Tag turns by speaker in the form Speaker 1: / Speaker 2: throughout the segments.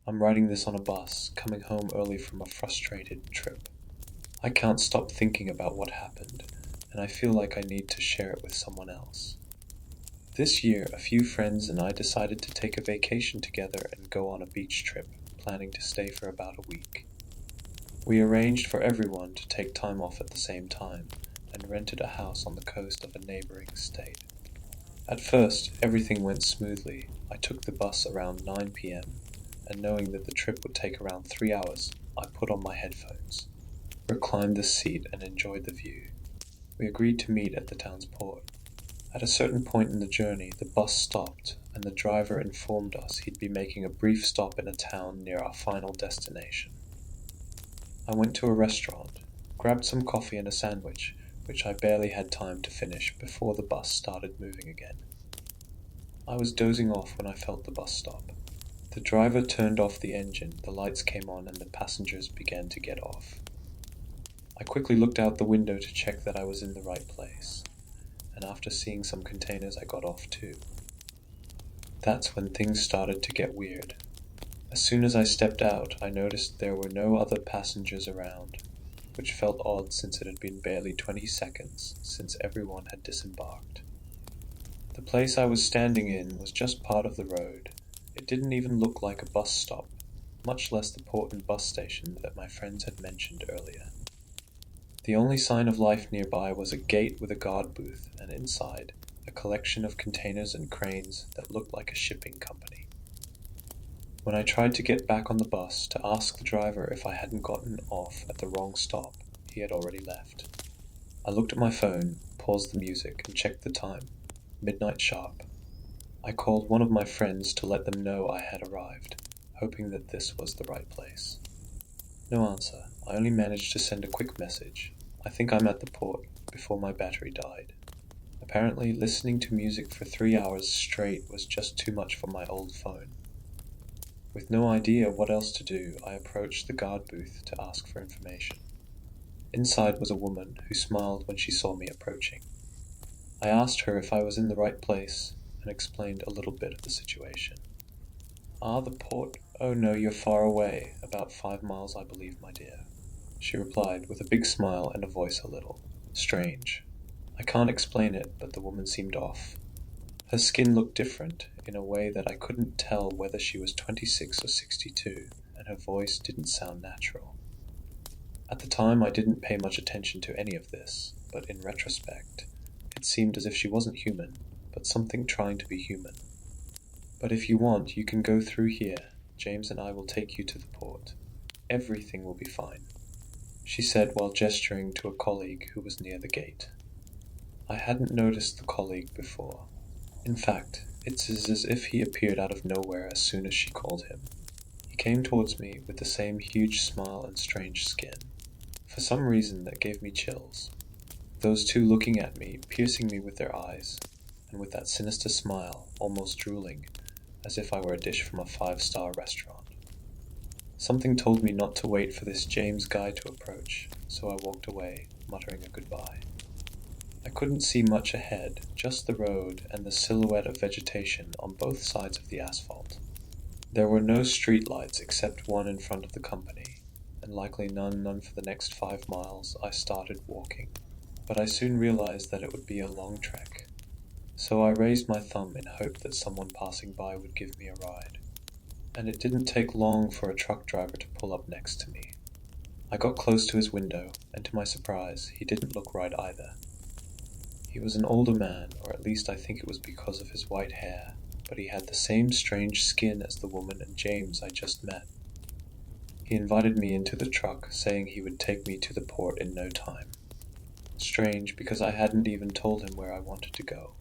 Speaker 1: I'm writing this on a bus, coming home early from a frustrated trip. I can't stop thinking about what happened, and I feel like I need to share it with someone else. This year, a few friends and I decided to take a vacation together and go on a beach trip, planning to stay for about a week. We arranged for everyone to take time off at the same time, and rented a house on the coast of a neighboring state. At first, everything went smoothly. I took the bus around 9 p.m., and knowing that the trip would take around 3 hours, I put on my headphones, reclined the seat, and enjoyed the view. We agreed to meet at the town's port. At a certain point in the journey, the bus stopped, and the driver informed us he'd be making a brief stop in a town near our final destination. I went to a restaurant, grabbed some coffee and a sandwich, which I barely had time to finish before the bus started moving again. I was dozing off when I felt the bus stop. The driver turned off the engine, the lights came on, and the passengers began to get off. I quickly looked out the window to check that I was in the right place, and after seeing some containers, I got off too. That's when things started to get weird. As soon as I stepped out, I noticed there were no other passengers around, which felt odd since it had been barely 20 seconds since everyone had disembarked. The place I was standing in was just part of the road. It didn't even look like a bus stop, much less the port and bus station that my friends had mentioned earlier. The only sign of life nearby was a gate with a guard booth, and inside, a collection of containers and cranes that looked like a shipping company. When I tried to get back on the bus to ask the driver if I hadn't gotten off at the wrong stop, he had already left. I looked at my phone, paused the music, and checked the time. Midnight sharp. I called one of my friends to let them know I had arrived, hoping that this was the right place. No answer. I only managed to send a quick message. I think I'm at the port, before my battery died. Apparently, listening to music for 3 hours straight was just too much for my old phone. With no idea what else to do, I approached the guard booth to ask for information. Inside was a woman who smiled when she saw me approaching. I asked her if I was in the right place and explained a little bit of the situation. "Ah, the port? Oh no, you're far away, about 5 miles, I believe, my dear," she replied with a big smile and a voice a little strange. I can't explain it, but the woman seemed off. Her skin looked different, in a way that I couldn't tell whether she was 26 or 62, and her voice didn't sound natural. At the time I didn't pay much attention to any of this, but in retrospect, it seemed as if she wasn't human, but something trying to be human. "But if you want, you can go through here. James and I will take you to the port. Everything will be fine," she said while gesturing to a colleague who was near the gate. I hadn't noticed the colleague before. In fact, it's as if he appeared out of nowhere as soon as she called him. He came towards me with the same huge smile and strange skin. For some reason that gave me chills. Those two looking at me, piercing me with their eyes, and with that sinister smile, almost drooling, as if I were a dish from a 5-star restaurant. Something told me not to wait for this James guy to approach, so I walked away, muttering a goodbye. I couldn't see much ahead, just the road and the silhouette of vegetation on both sides of the asphalt. There were no street lights except one in front of the company, and likely none for the next 5 miles. I started walking, but I soon realized that it would be a long trek. So I raised my thumb in hope that someone passing by would give me a ride. And it didn't take long for a truck driver to pull up next to me. I got close to his window, and to my surprise, he didn't look right either. He was an older man, or at least I think it was because of his white hair, but he had the same strange skin as the woman and James I just met. He invited me into the truck, saying he would take me to the port in no time. Strange, because I hadn't even told him where I wanted to go.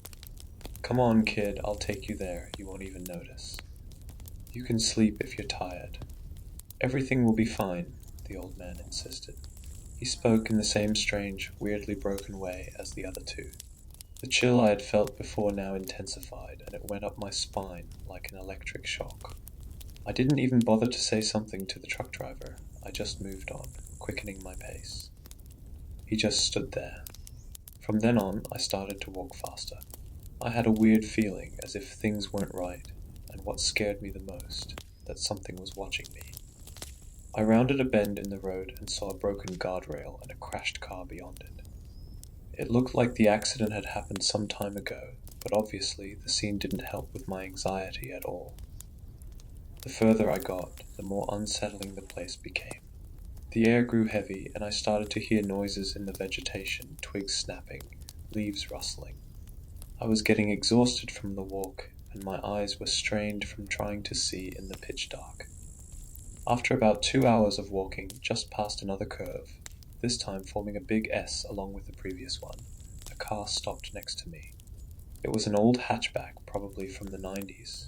Speaker 1: "Come on, kid, I'll take you there, you won't even notice. You can sleep if you're tired. Everything will be fine," the old man insisted. He spoke in the same strange, weirdly broken way as the other two. The chill I had felt before now intensified, and it went up my spine like an electric shock. I didn't even bother to say something to the truck driver. I just moved on, quickening my pace. He just stood there. From then on, I started to walk faster. I had a weird feeling, as if things weren't right, and what scared me the most, that something was watching me. I rounded a bend in the road and saw a broken guardrail and a crashed car beyond it. It looked like the accident had happened some time ago, but obviously the scene didn't help with my anxiety at all. The further I got, the more unsettling the place became. The air grew heavy, and I started to hear noises in the vegetation, twigs snapping, leaves rustling. I was getting exhausted from the walk, and my eyes were strained from trying to see in the pitch dark. After about 2 hours of walking just past another curve, this time forming a big S along with the previous one, a car stopped next to me. It was an old hatchback, probably from the 90s.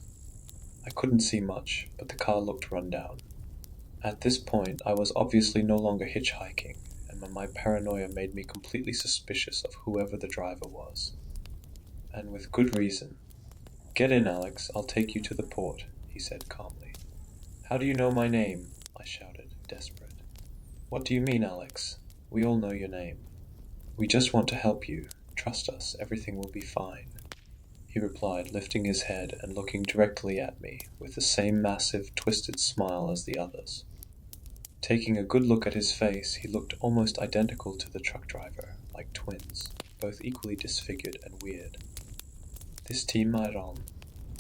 Speaker 1: I couldn't see much, but the car looked run down. At this point, I was obviously no longer hitchhiking, and my paranoia made me completely suspicious of whoever the driver was. And with good reason. "Get in, Alex, I'll take you to the port," he said calmly. "How do you know my name?" I shouted, desperate. "What do you mean, Alex? We all know your name." "We just want to help you. Trust us, everything will be fine," he replied, lifting his head and looking directly at me with the same massive, twisted smile as the others. Taking a good look at his face, he looked almost identical to the truck driver, like twins, both equally disfigured and weird. This team I on.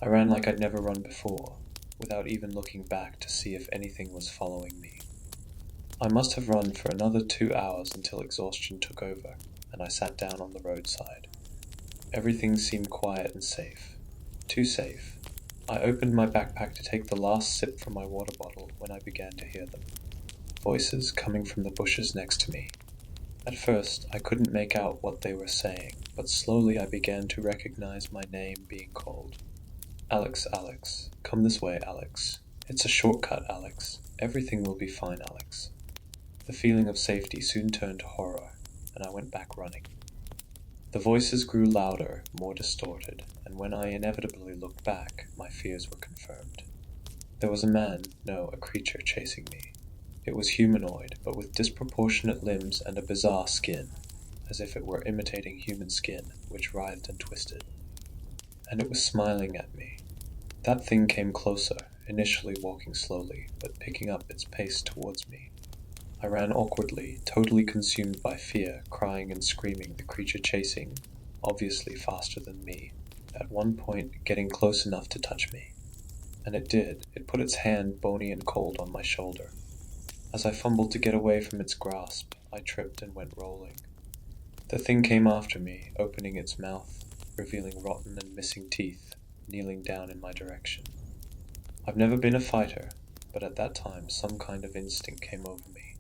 Speaker 1: I ran like I'd never run before, without even looking back to see if anything was following me. I must have run for another 2 hours until exhaustion took over, and I sat down on the roadside. Everything seemed quiet and safe. Too safe. I opened my backpack to take the last sip from my water bottle when I began to hear them. Voices coming from the bushes next to me. At first, I couldn't make out what they were saying, but slowly I began to recognize my name being called. "Alex, Alex. Come this way, Alex. It's a shortcut, Alex. Everything will be fine, Alex." The feeling of safety soon turned to horror, and I went back running. The voices grew louder, more distorted, and when I inevitably looked back, my fears were confirmed. There was a man, no, a creature chasing me. It was humanoid, but with disproportionate limbs and a bizarre skin, as if it were imitating human skin, which writhed and twisted. And it was smiling at me. That thing came closer, initially walking slowly, but picking up its pace towards me. I ran awkwardly, totally consumed by fear, crying and screaming, the creature chasing, obviously faster than me, at one point getting close enough to touch me. And it did. It put its hand, bony and cold, on my shoulder. As I fumbled to get away from its grasp, I tripped and went rolling. The thing came after me, opening its mouth, revealing rotten and missing teeth, kneeling down in my direction. I've never been a fighter, but at that time some kind of instinct came over me.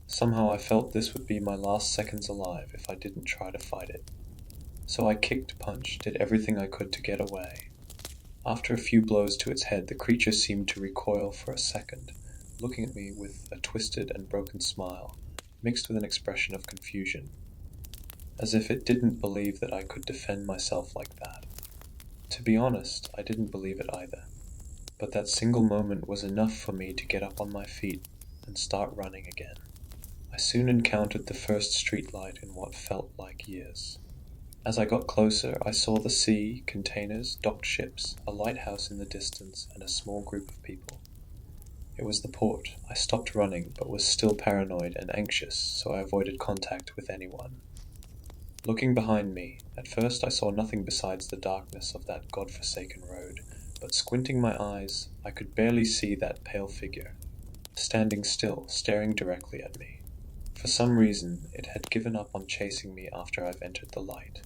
Speaker 1: Somehow I felt this would be my last seconds alive if I didn't try to fight it. So I kicked, punched, did everything I could to get away. After a few blows to its head, the creature seemed to recoil for a second, looking at me with a twisted and broken smile, mixed with an expression of confusion, as if it didn't believe that I could defend myself like that. To be honest, I didn't believe it either, but that single moment was enough for me to get up on my feet and start running again. I soon encountered the first streetlight in what felt like years. As I got closer, I saw the sea, containers, docked ships, a lighthouse in the distance, and a small group of people. It was the port. I stopped running, but was still paranoid and anxious, so I avoided contact with anyone. Looking behind me, at first I saw nothing besides the darkness of that godforsaken road, but squinting my eyes, I could barely see that pale figure, standing still, staring directly at me. For some reason, it had given up on chasing me after I've entered the light.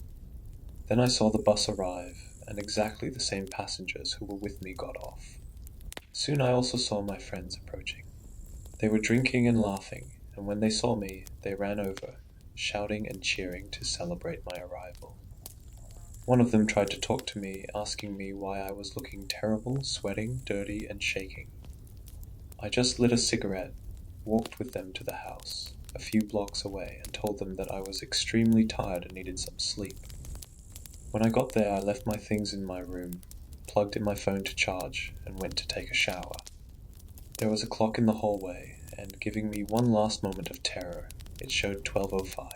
Speaker 1: Then I saw the bus arrive, and exactly the same passengers who were with me got off. Soon I also saw my friends approaching. They were drinking and laughing, and when they saw me, they ran over, shouting and cheering to celebrate my arrival. One of them tried to talk to me, asking me why I was looking terrible, sweating, dirty, and shaking. I just lit a cigarette, walked with them to the house, a few blocks away, and told them that I was extremely tired and needed some sleep. When I got there, I left my things in my room, plugged in my phone to charge, and went to take a shower. There was a clock in the hallway, and giving me one last moment of terror, it showed 12:05.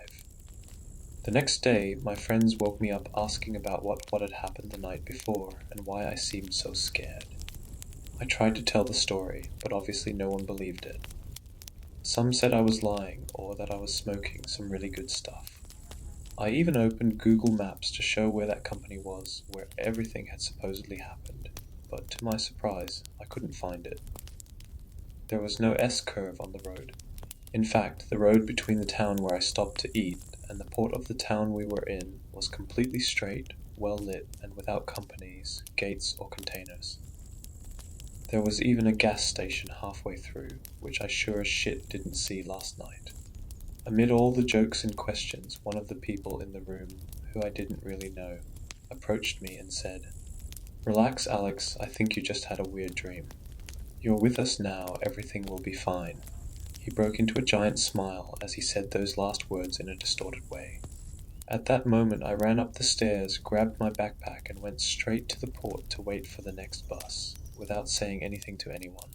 Speaker 1: The next day, my friends woke me up asking about what had happened the night before and why I seemed so scared. I tried to tell the story, but obviously no one believed it. Some said I was lying or that I was smoking some really good stuff. I even opened Google Maps to show where that company was, where everything had supposedly happened, but to my surprise, I couldn't find it. There was no S-curve on the road. In fact, the road between the town where I stopped to eat and the port of the town we were in was completely straight, well lit, and without companies, gates, or containers. There was even a gas station halfway through, which I sure as shit didn't see last night. Amid all the jokes and questions, one of the people in the room, who I didn't really know, approached me and said, "Relax, Alex, I think you just had a weird dream. You're with us now, everything will be fine." He broke into a giant smile as he said those last words in a distorted way. At that moment I ran up the stairs, grabbed my backpack, and went straight to the port to wait for the next bus, without saying anything to anyone.